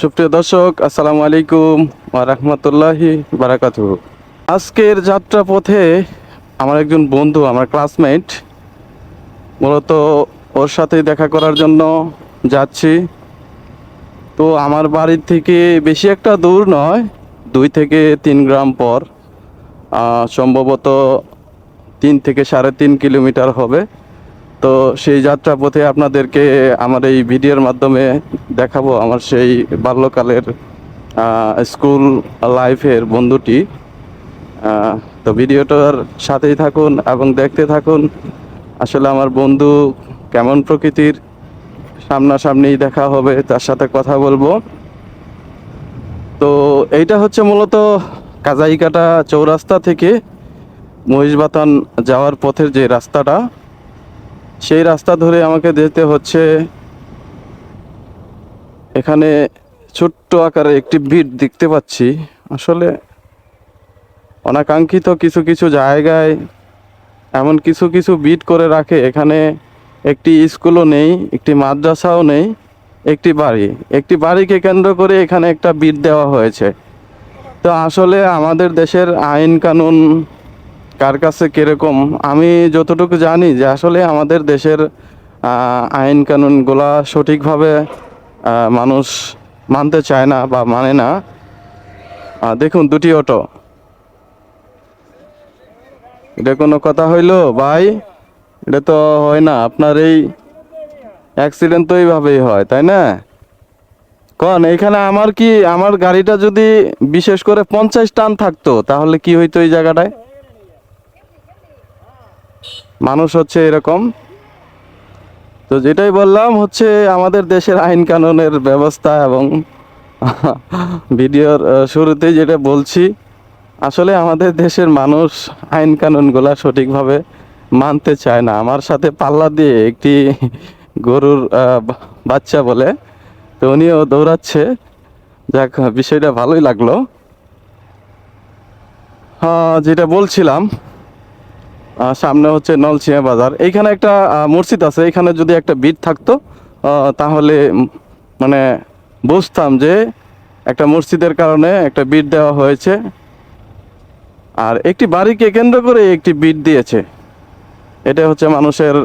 সুপ্রিয় দর্শক, আসসালামু আলাইকুম ওয়া রাহমাতুল্লাহি বারাকাতুহু। আজকের যাত্রা পথে আমার একজন বন্ধু, আমার ক্লাসমেট, মূলত ওর সাথে দেখা করার জন্য যাচ্ছি। তো আমার বাড়ির থেকে বেশি একটা দূর নয়, 2 থেকে 3 গ্রাম পর, সম্ভবত 3 থেকে 3.5 কিলোমিটার হবে। তো সেই যাত্রা পথে আপনাদেরকে আমার এই ভিডিওর মাধ্যমে দেখাবো আমার সেই বাল্যকালের স্কুল লাইফের বন্ধুটি। তো ভিডিওটার সাথেই থাকুন এবং দেখতে থাকুন। আসলে আমার বন্ধু কেমন প্রকৃতির, সামনাসামনি দেখা হবে, তার সাথে কথা বলবো। তো এইটা হচ্ছে মূলত কাজাইকাটা চৌরাস্তা থেকে মহিষবাতান যাওয়ার পথের যে রাস্তাটা, সেই রাস্তা ধরে আমাকে যেতে হচ্ছে। এখানে ছোট্ট আকারে একটি ভিড় দেখতে পাচ্ছি। আসলে অনাকাঙ্ক্ষিত কিছু কিছু জায়গায় এমন কিছু কিছু বিট করে রাখে। এখানে একটি স্কুলও নেই, একটি মাদ্রাসাও নেই, একটি বাড়িকে কেন্দ্র করে এখানে একটা বিট দেওয়া হয়েছে। তো আসলে আমাদের দেশের আইন কানুন কার কাছে কীরকম, আমি যতটুকু জানি যে আসলে আমাদের দেশের আইন কানুনগুলা সঠিকভাবে মানুষ মানতে চায় না বা মানে না। দেখুন, দুটি অটো, এটা কোনো কথা হইলো ভাই? এটা তো হয় না। আপনার এই অ্যাক্সিডেন্ট তো এইভাবেই হয়, তাই না? কন এইখানে আমার গাড়িটা যদি বিশেষ করে 50 টন থাকতো, তাহলে কি হইতো এই জায়গাটায়? মানুষ হচ্ছে এরকম। তো যেটাই বললাম হচ্ছে আমাদের দেশের আইন কানুনের ব্যবস্থা এবং ভিডিওর শুরুতেই যেটা বলছি, আসলে আমাদের দেশের মানুষ আইন কানুনগুলা সঠিকভাবে মানতে চায় না। আমার সাথে পাল্লা দিয়ে একটি গরুর বাচ্চা বলে, তো উনিও দৌড়াচ্ছে। যাক, বিষয়টা ভালোই লাগলো। যেটা বলছিলাম, সামনে হচ্ছে নলছিয়া বাজার। এইখানে একটা মসজিদ আছে। এখানে যদি একটা বিট থাকতো, তাহলে মানে বুঝতাম যে একটা মসজিদের কারণে একটা বিট দেওয়া হয়েছে, আর একটি বাড়িকে কেন্দ্র করে একটি বিট দিয়েছে। এটা হচ্ছে মানুষের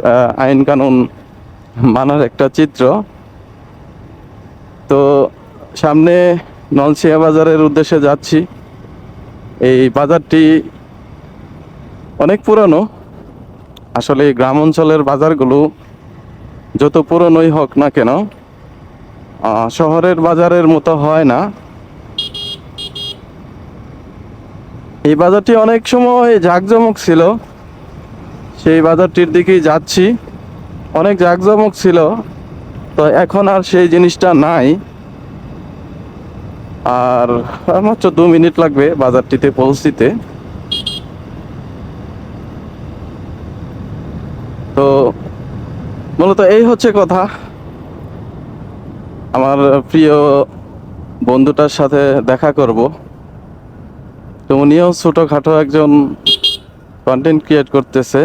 আইন কানুন মানার একটা চিত্র। তো সামনে নলছিয়া বাজারের উদ্দেশ্যে যাচ্ছি। এই বাজারটি অনেক পুরানো। আসলে এই গ্রাম অঞ্চলের বাজারগুলো যত পুরনোই হোক না কেন, শহরের বাজারের মতো হয় না। এই বাজারটি অনেক সময় জাঁকজমক ছিল, সেই বাজারটির দিকেই যাচ্ছি। অনেক জাঁকজমক ছিল, তো এখন আর সেই জিনিসটা নাই। আর মাত্র 2 মিনিট লাগবে বাজারটিতে পৌঁছিতে। তো মূলত এই হচ্ছে কথা। আমার প্রিয় বন্ধুটার সাথে দেখা করব। তো উনিও ছোটোখাটো একজন কন্টেন্ট ক্রিয়েট করতেছে,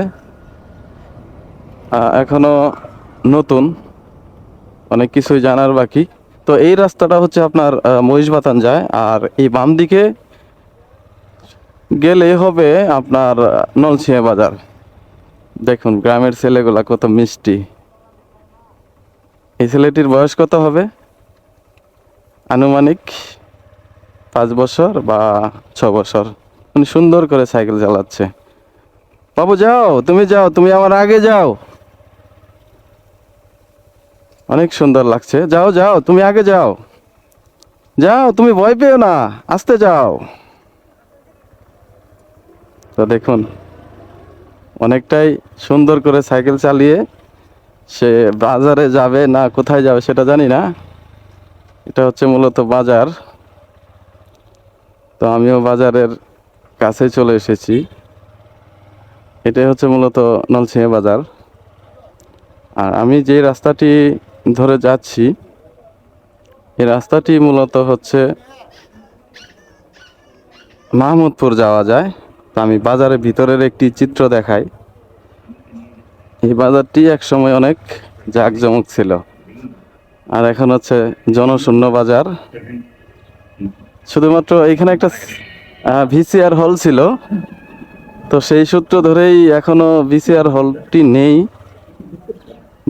এখনো নতুন, অনেক কিছুই জানার বাকি। তো এই রাস্তাটা হচ্ছে আপনার মহিষবাতান যায়, আর এই বাম দিকে গেলে হবে আপনার নলছিয়া বাজার। দেখুন গ্রামের ছেলেগুলা কত মিষ্টি। এই ছেলেটির বয়স কত হবে? আনুমানিক 5 বছর বা 6 বছর। উনি সুন্দর করে সাইকেল চালাচ্ছে। বাবু যাও, তুমি আমার আগে যাও। অনেক সুন্দর লাগছে। যাও যাও, তুমি আগে যাও। যাও, তুমি ভয় পেও না, আস্তে যাও। তো দেখুন, অনেকটাই সুন্দর করে সাইকেল চালিয়ে সে বাজারে যাবে না কোথায় যাবে সেটা জানি না। এটা হচ্ছে মূলত বাজার। তো আমিও বাজারের কাছে চলে এসেছি। এটাই হচ্ছে মূলত নলছিয়া বাজার। আর আমি যে রাস্তাটি ধরে যাচ্ছি, এই রাস্তাটি মূলত হচ্ছে মাহমুদপুর যাওয়া যায়। তো আমি বাজারের ভিতরের একটি চিত্র দেখাই। এই বাজারটি একসময় অনেক জাঁকজমক ছিল। আর এখন হচ্ছে জনশূন্য বাজার। শুধুমাত্র এখানে একটা ভিসিআর হল ছিল, তো সেই সূত্র ধরেই এখনো ভিসিআর হলটি নেই।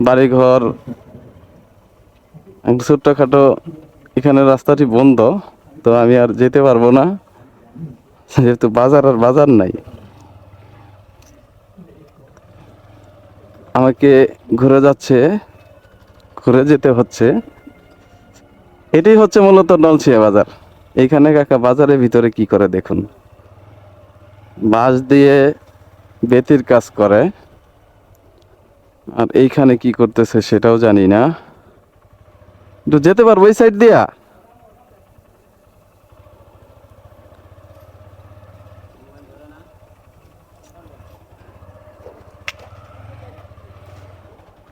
বাড়িঘর ছোট্টখাটো, এখানে রাস্তাটি বন্ধ, তো আমি আর যেতে পারবো না, যেহেতু বাজার আর বাজার নাই। আমাকে ঘুরে যেতে হচ্ছে। এটাই হচ্ছে মূলত নলছিয়া বাজার। এইখানে কাকা বাজারের ভিতরে কি করে দেখুন, বাঁশ দিয়ে বেতির কাজ করে, আর এইখানে কি করতেছে সেটাও জানি না। একটু যেতে পারবো এই সাইড দিয়া?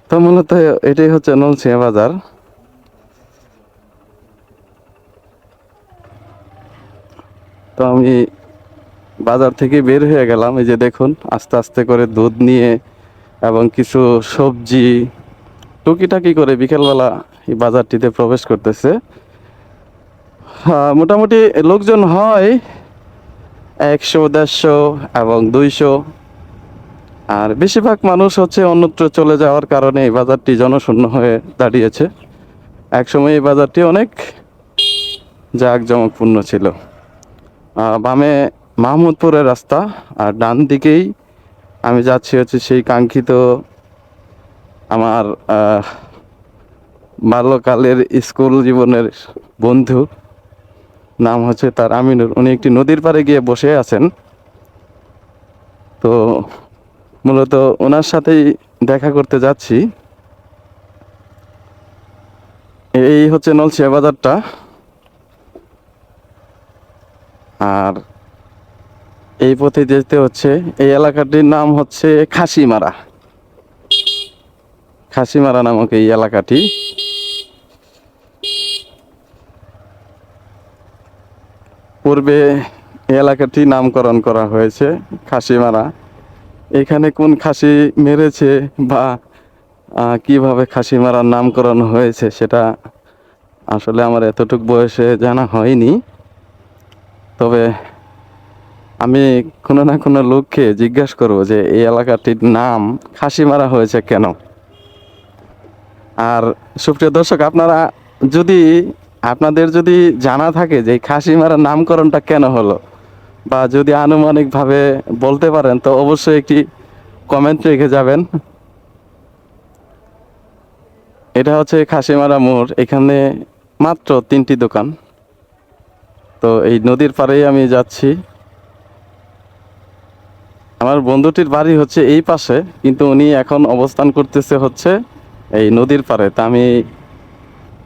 তো মূলত এটাই হচ্ছে নলছিয়া বাজার। তো আমি বাজার থেকে বের হয়ে গেলাম। এই যে দেখুন, আস্তে আস্তে করে দুধ নিয়ে এবং কিছু সবজি টুকিটাকি করে বিকেলবেলা এই বাজারটিতে প্রবেশ করতেছে। মোটামুটি লোকজন হয় 100, 150 এবং 200। আর বেশিরভাগ মানুষ হচ্ছে অন্যত্র চলে যাওয়ার কারণে এই বাজারটি জনশূন্য হয়ে দাঁড়িয়েছে। একসময় এই বাজারটি অনেক জাঁকজমকপূর্ণ ছিল। বামে মাহমুদপুরের রাস্তা, আর ডান দিকেই আমি যাচ্ছি হচ্ছে সেই কাঙ্ক্ষিত আমার বাল্যকালের স্কুল জীবনের বন্ধু, নাম হচ্ছে তার আমিনুর। উনি একটি নদীর পাড়ে গিয়ে বসে আছেন। তো মূলত ওনার সাথেই দেখা করতে যাচ্ছি। এই হচ্ছে নলছিয়া বাজারটা। আর এই পথে যেতে হচ্ছে। এই এলাকাটির নাম হচ্ছে খাসিমারা নামক এই এলাকাটি। পূর্বে এই এলাকাটি নামকরণ করা হয়েছে খাসিমারা। এখানে কোন খাসি মেরেছে বা কিভাবে খাসিমারার নামকরণ হয়েছে সেটা আসলে আমার এতটুক বয়সে জানা হয়নি। তবে আমি কোনো না কোনো লোককে জিজ্ঞাসা করবো যে এই এলাকাটির নাম খাসিমারা হয়েছে কেন। আর সুপ্রিয় দর্শক, আপনাদের যদি জানা থাকে যে এই খাসিমারার নামকরণটা কেন হলো, বা যদি আনুমানিকভাবে বলতে পারেন, তো অবশ্যই একটি কমেন্ট রেখে যাবেন। এটা হচ্ছে খাসিমারা মোড়। এখানে মাত্র 3টি দোকান। তো এই নদীর পাড়েই আমি যাচ্ছি। আমার বন্ধুটির বাড়ি হচ্ছে এই পাশে, কিন্তু উনি এখন অবস্থান করতেছে হচ্ছে এই নদীর পাড়ে। তা আমি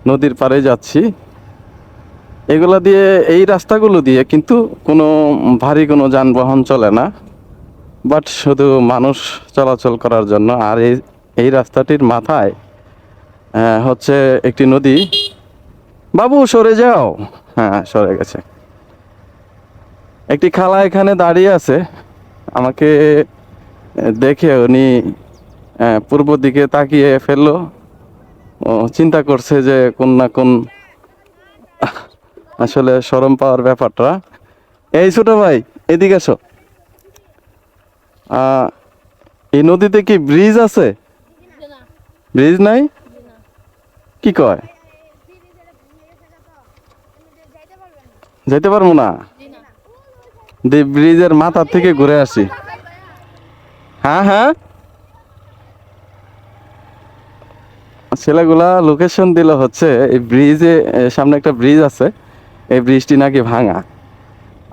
নদীর পাড়ে যাচ্ছি। এই রাস্তাগুলো দিয়ে কিন্তু কোনো ভারী কোনো যানবাহন চলে না, বাট শুধু মানুষ চলাচল করার জন্য। আর এই রাস্তাটির মাথায় হচ্ছে একটি নদী। বাবু সরে যাও। হ্যাঁ, সরে গেছে। একটি খালা এখানে দাঁড়িয়ে আছে। আমাকে দেখে উনি পূর্ব দিকে তাকিয়ে ফেললো। ও চিন্তা করছে যে কোন না কোন আসলে শরম পাওয়ার ব্যাপারটা। এই ছোট ভাই, এদিকে আসো। এই নদীতে কি ব্রিজ আছে? ব্রিজ নাই? কি কয়? যেতে পারবো না? ব্রিজের মাথার থেকে ঘুরে আসি। হ্যাঁ হ্যাঁ, ছেলেগুলা লোকেশন দিল হচ্ছে এই ব্রিজে, সামনে একটা ব্রিজ আছে, এই ব্রিজটি নাকি ভাঙা।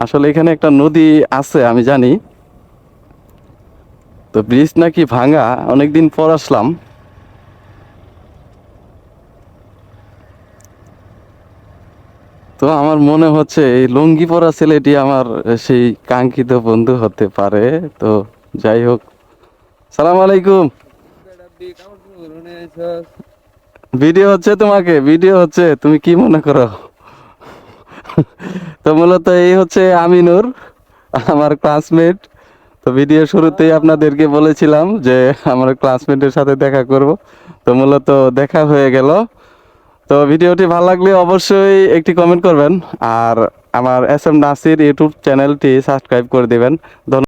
আসলে এখানে একটা নদী আছে আমি জানি, তো ব্রিজ নাকি ভাঙা। অনেকদিন পর আসলাম। তো আমার মনে হচ্ছে এই লুঙ্গি পরা ছেলেটি আমার সেই কাঙ্ক্ষিত বন্ধু হতে পারে। তো যাই হোক, সালাম আলাইকুম। ভিডিও হচ্ছে, ভিডিও হচ্ছে, তুমি কি মনে করো? তো মূলত এই হচ্ছে আমিনুর, আমার ক্লাসমেট। তো ভিডিও শুরুতেই আপনাদেরকে বলেছিলাম যে আমার ক্লাসমেটের সাথে দেখা করব। তো মূলত দেখা হয়ে গেল। তো ভিডিওটি ভালো লাগলে অবশ্যই একটি কমেন্ট করবেন আর আমার এস এম নাসির ইউটিউব চ্যানেলটি সাবস্ক্রাইব করে দিবেন। ধন্যবাদ।